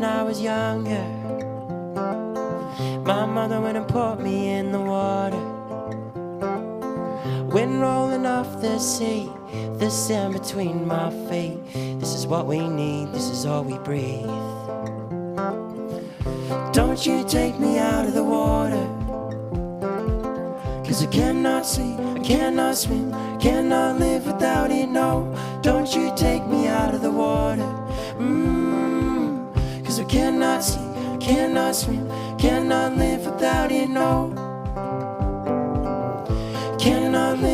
when I was younger. My mother went and put me in the water. Wind rolling off the sea, the sand between my feet. This is what we need, this is all we breathe. Don't you take me out of the water, 'cause I cannot see, I cannot swim, cannot live without it, no. Don't you take me out of the water, 'cause I cannot see, I cannot swim, cannot live without it, no. Cannot live